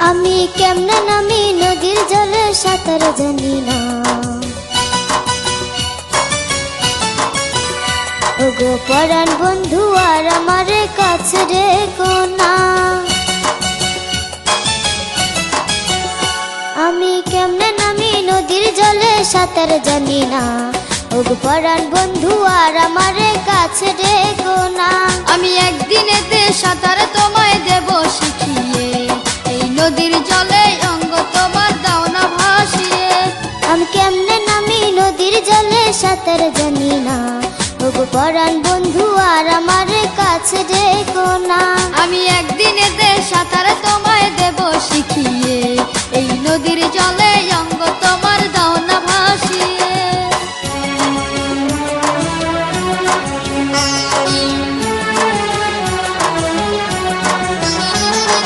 আমি কেমনে নামি নদীর জলে সাঁতার জানি না। ওগো পরাণ বন্ধু আর আমার কাছে রেখো না। আমি কেমনে নামি নদীর জলে সাঁতার জানি না। ওগো পরাণ বন্ধু আর আমার কাছে রেখো না। আমি একদিনেতে সাঁতার তোমায় দেব শিখিয়ে, এই নদীর জলে অঙ্গ তোমার দাও না ভাসিয়ে। আমি কেমনে নামি নদীর জলে সাঁতার জানি না। ওগো পরাণ বন্ধু আর আমার কাছে রেখো না। আমি একদিনেতে সাঁতার